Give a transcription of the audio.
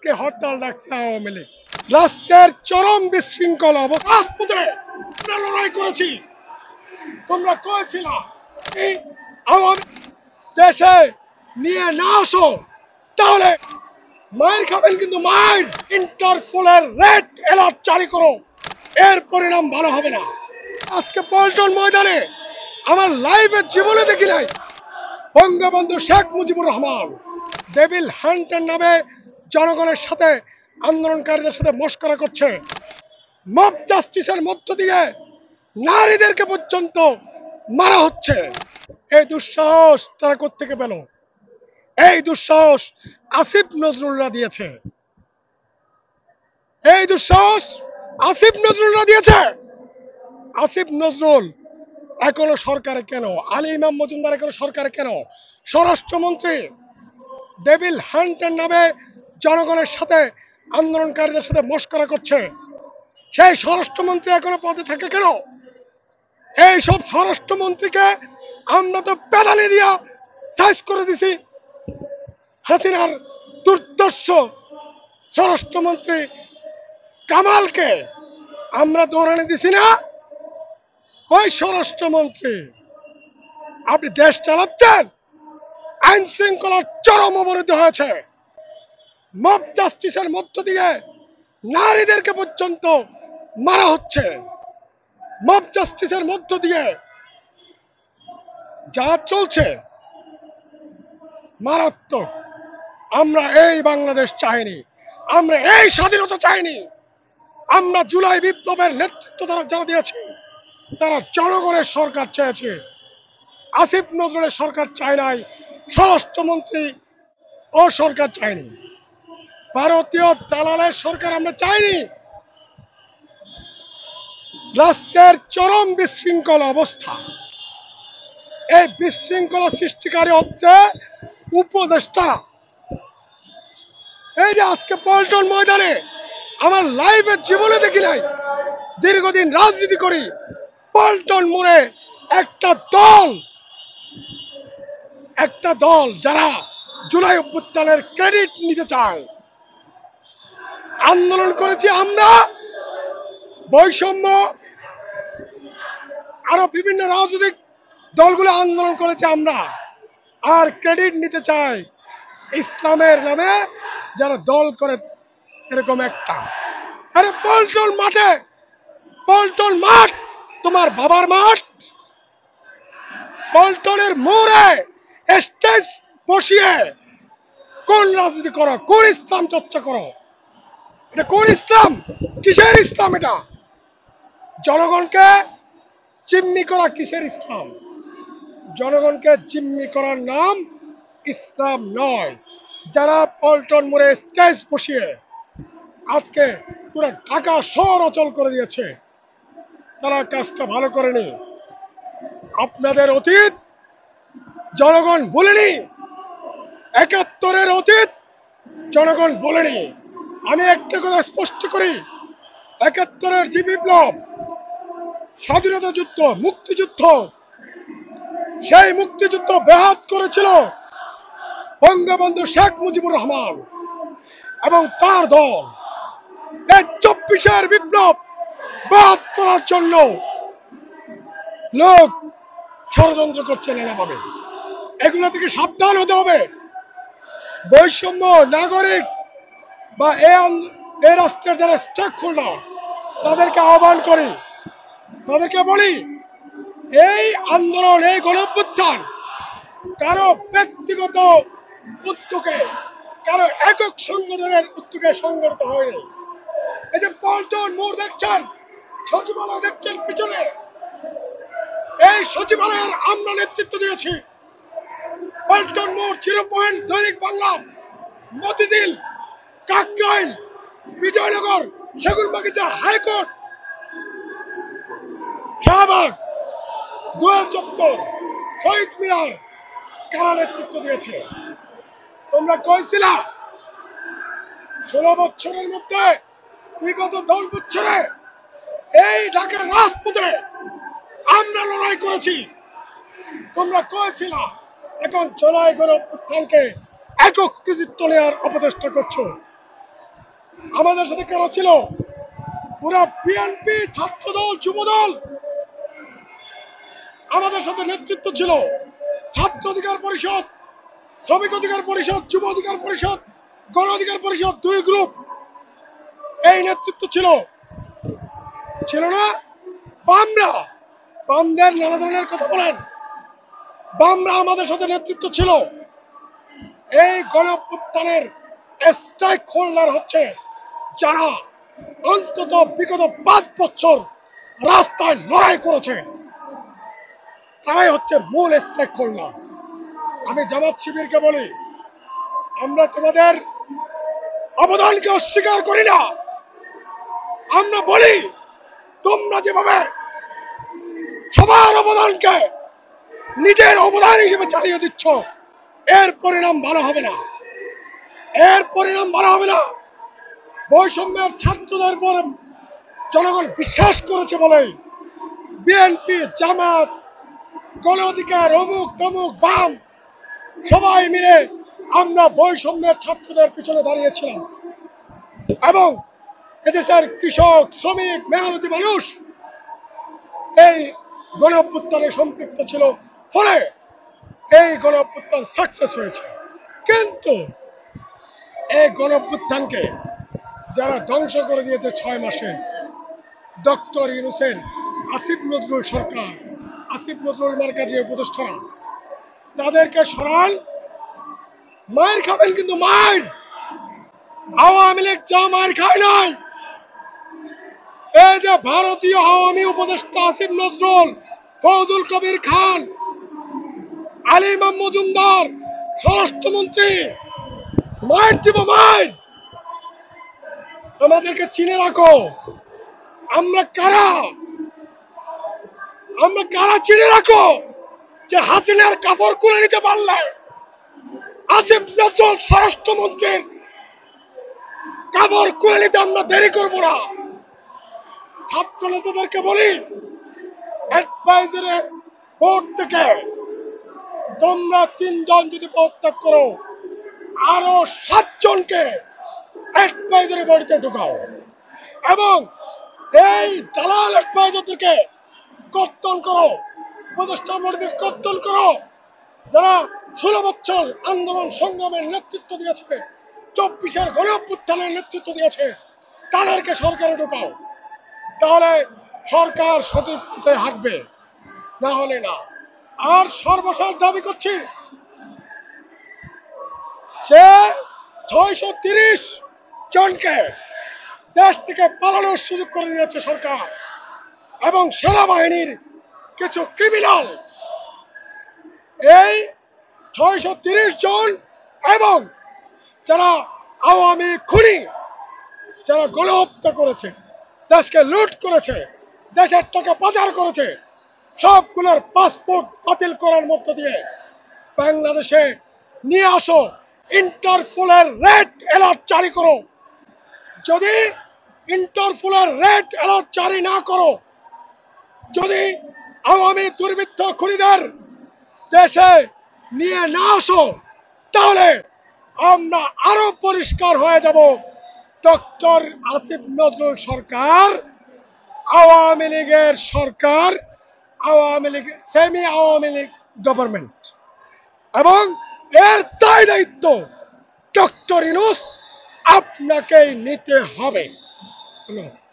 আজকে হরতাল ডাকছে আওয়ামী লীগ। রাষ্ট্রের চরম বিশৃঙ্খলা রাজপথে আমরা লড়াই করেছি। তোমরা করেছিল এই আওয়ামী দেশে নিয়ে না আসো, তাহলে মায়ের খাবেন, কিন্তু মায়ের ইন্টারপোলের রেড অ্যালার্ট জারি করো, এর পরিণাম ভালো হবে না। আজকে পল্টন ময়দানে আমার লাইভে জীবনে দেখি নাই বঙ্গবন্ধু শেখ মুজিবুর রহমান ডেভিল হান্টের নামে জনগণের সাথে আন্দোলনকারীদের সাথে মস্করা করছে। মব জাস্টিসের মধ্য দিয়ে নারীদেরকে পর্যন্ত মারা হচ্ছে। এই দুঃসাহস তারা কোত্থেকে পেল? এই দুঃসাহস আসিফ নজরুলরা দিয়েছে। এই দুঃসাহস আসিফ নজরুলরা দিয়েছে। আসিফ নজরুল এখনো সরকারে কেন? আলী ইমাম মজুমদার এখনো সরকারে কেন? স্বরাষ্ট্রমন্ত্রী ডেভিল হান্টের নামে জনগণের সাথে আন্দোলনকারীদের সাথে মস্করা করছে, সেই স্বরাষ্ট্রমন্ত্রী এখনো পদে থাকে কেন? এইসব স্বরাষ্ট্রমন্ত্রীকে আমরা তো পেদালি দিয়া সাইজ করে দিছি। হাসিনার দুর্দর্শ স্বরাষ্ট্রমন্ত্রী কামালকে আমরা দৌড়ানি দিছি না? ওই স্বরাষ্ট্রমন্ত্রী, আপনি দেশ চালাচ্ছেন, আইন শৃঙ্খলার চরম অবরোধ হয়েছে। মব জাস্টিসের মধ্য দিয়ে নারীদেরকে পর্যন্ত মারা হচ্ছে। মব জাস্টিসের মধ্য দিয়ে যা চলছে মারাত্মক। আমরা এই বাংলাদেশ চাইনি, আমরা এই স্বাধীনতা চাইনি। আমরা জুলাই বিপ্লবের নেতৃত্ব যারা দিয়েছে তারা জনগণের সরকার চেয়েছে। আসিফ নজরুলের সরকার চায় নাই, স্বরাষ্ট্রমন্ত্রী ও সরকার চায়নি, ভারতীয় দালালের সরকার আমরা চাইনি। রাষ্ট্রের চরম বিশৃঙ্খল অবস্থা, এই বিশৃঙ্খলা সৃষ্টিকারী হচ্ছে উপদেষ্টারা। এই যে আজকে পল্টন ময়দানে আমার লাইভে জীবনে দেখি নাই, দীর্ঘদিন রাজনীতি করি, পল্টন মোড়ে একটা দল যারা জুলাই অভ্যুত্থানের ক্রেডিট নিতে চায়। আন্দোলন করেছি আমরা, বৈষম্য, আরো বিভিন্ন রাজনৈতিক দলগুলো আন্দোলন করেছে আমরা, আর ক্রেডিট নিতে চায় ইসলামের নামে যারা দল করে এরকম একটা। আরে পল্টন মাঠে, পল্টন মাঠ তোমার বাবার মাঠ, পল্টনের মোড়ে স্টেজ বসিয়ে কোন রাজনীতি করো? কোন ইসলাম চর্চা করো? এটা কোন ইসলাম? কিসের ইসলাম এটা? জনগণকে জিম্মি করা কিসের ইসলাম? জনগণকে জিম্মি করার নাম ইসলাম নয়। যারা পল্টন মোড়ে স্টেজ বসিয়ে আজকে পুরো ঢাকা শহর অচল করে দিয়েছে, তারা কাজটা ভালো করেনি। আপনাদের অতীত জনগণ ভুলেনি, ৭১-এর অতীত জনগণ বলেনি। আমি একটা কথা স্পষ্ট করি, ৭১-এর যে বিপ্লব, স্বাধীনতা যুদ্ধ, মুক্তিযুদ্ধ, সেই মুক্তিযুদ্ধ ব্যাহত করেছিল বঙ্গবন্ধু শেখ মুজিবুর রহমান এবং তার দল। এই ২৪-এর বিপ্লব ব্যাহত করার জন্য লোক ষড়যন্ত্র করছে নানাভাবে। এগুলো থেকে সাবধান হতে হবে। বৈষম্য, নাগরিক বা এই রাষ্ট্রের যারা স্টেক হোল্ডার, তাদেরকে আহ্বান করি, তাদেরকে বলি, এই আন্দোলন, এই গণঅভ্যুত্থান কারো ব্যক্তিগত উদ্যোগে, কারো একক সংগঠনের উদ্যোগে সংগঠিত হয়নি। এই যে পল্টন মোড় দেখছেন, সচিবালয় দেখছেন পিছনে, এই সচিবালয়ের আমরা নেতৃত্ব দিয়েছি। পল্টন মোড়, 0 পয়েন্ট, দৈনিক বাংলা, মতিঝিল, কাকরাইল, বিজয়নগর, সেগুনবাগিচা, হাইকোর্ট, শাহবাগ, দোয়েল চত্বর, শহীদ মিনার কারা নেতৃত্ব দিয়েছে? তোমরা কইছিলা 16 বছরের মধ্যে, বিগত 10 বছরে এই ঢাকার রাজপথে আমরা লড়াই করেছি। তোমরা কইছিলা এখন জুলাই গণঅভ্যুত্থানকে একক কৃতিত্ব নেওয়ার অপচেষ্টা করছো। আমাদের সাথে কারা ছিল? পুরা বিএনপি, ছাত্রদল, যুবদল আমাদের সাথে নেতৃত্ব ছিল। ছাত্র অধিকার পরিষদ, শ্রমিক অধিকার পরিষদ, যুব অধিকার পরিষদ, গণ অধিকার পরিষদ, দুই গ্রুপ এই নেতৃত্ব ছিল। ছিল না? বামরা, বামদের নানা ধরনের কথা বলেন, বামরা আমাদের সাথে নেতৃত্ব ছিল। এই গণঅভ্যুত্থানের স্ট্রাইক হোল্ডার হচ্ছে যারা অন্তত বিগত 5 বছর রাস্তায় লড়াই করেছে, তারাই হচ্ছে মূল স্ট্রাইক হোল্ডার। আমি জামাত শিবিরকে বলি, আমরা তোমাদের অবদানকে অস্বীকার করি না। আমরা বলি, তোমরা যেভাবে সবার অবদানকে নিজের অবদান হিসেবে চালিয়ে দিচ্ছ, এর পরিণাম ভালো হবে না। এর পরিণাম ভালো হবে না। বৈষম্যের ছাত্রদের উপর জনগণ বিশ্বাস করেছে বলেই বিএনপি, জামাত, গণ অধিকার, অমুক তমুক, বাম সবাই মিলে আমরা বৈষম্যের ছাত্রদের পিছনে দাঁড়িয়েছিলাম এবং এদেশের কৃষক, শ্রমিক, মেহনতি মানুষ এই গণ অভ্যুত্থানে সম্পৃক্ত ছিল, ফলে এই গণ অভ্যুত্থান সাকসেস হয়েছে। কিন্তু এই গণ অভ্যুত্থানকে যারা ধ্বংস করে দিয়েছে 6 মাসে, ডক্টর ইউনূসের আসিফ নজরুল সরকার, আসিফ নজরুল মার্কাজি উপদেষ্টারা, তাদেরকে সরান, মায়ের খাবেন কিন্তু মায়ের। আওয়ামী লীগ যা মার খায় নাই, এই যে ভারতীয় আওয়ামী উপদেষ্টা আসিফ নজরুল, ফজলুল কবির খান, আলী ইমাম মজুমদার স্বরাষ্ট্রমন্ত্রী, মায়ের দিব মায়ের। আমাদেরকে চিনে রাখো, আমরা কারা, আমরা কারা চিনে রাখো। যে হাসিনার কাপড় খুলে নিতে পারলে আসিফ নজরুল স্বরাষ্ট্রমন্ত্রীর কাপড় খুলে নিতে আমরা দেরি করব না। ছাত্র নেতাদেরকে বলি, অ্যাডভাইজারি বোর্ড থেকে তোমরা 3 জন যদি পদত্যাগ করো, আরো 7 জনকে অ্যাডভাইজারি বোর্ডে ঢুকাও এবং এই দালাল অ্যাডভাইজারদেরকে কর্তন করো, উপদেষ্টা বোর্ডকে কর্তন করো। যারা 16 বছর আন্দোলন সংগ্রামের নেতৃত্ব দিয়েছে, 24-এর গণ অভ্যুত্থানের নেতৃত্ব দিয়েছে, তাদেরকে সরকারে ঢুকাও। তাহলে সরকার সঠিক পথে হাঁটবে, না হলে না। আর সর্বশেষ দাবি করছি যে 630 জনকে দেশ থেকে পালানোর সুযোগ করে দিয়েছে সরকার এবং সেনাবাহিনীর কিছু ক্রিমিনাল, এই 630 জন এবং যারা আওয়ামী খুনি, যারা গণহত্যা করেছে, দেশকে লুট করেছে, দেশের টাকা পাচার করেছে, সবগুলোর পাসপোর্ট বাতিল করার মধ্য দিয়ে বাংলাদেশে নিয়ে আসো, ইন্টারপোলের রেড অ্যালার্ট জারি করো। যদি ইন্টারপোলের রেড অ্যালার্ট জারি না করো, যদি আওয়ামী দুর্বৃত্ত খুনিদের দেশে নিয়ে না আসো, তাহলে আমরা আরো পরিষ্কার হয়ে যাব, ডক্টর আসিফ নজরুল সরকার আওয়ামী লীগের সরকার, আওয়ামী লীগ সেমি আওয়ামী লীগ গভর্নমেন্ট, এবং এর দায় দায়িত্ব ডক্টর ইউনূস আপনাকেই নিতে হবে। ধন্যবাদ।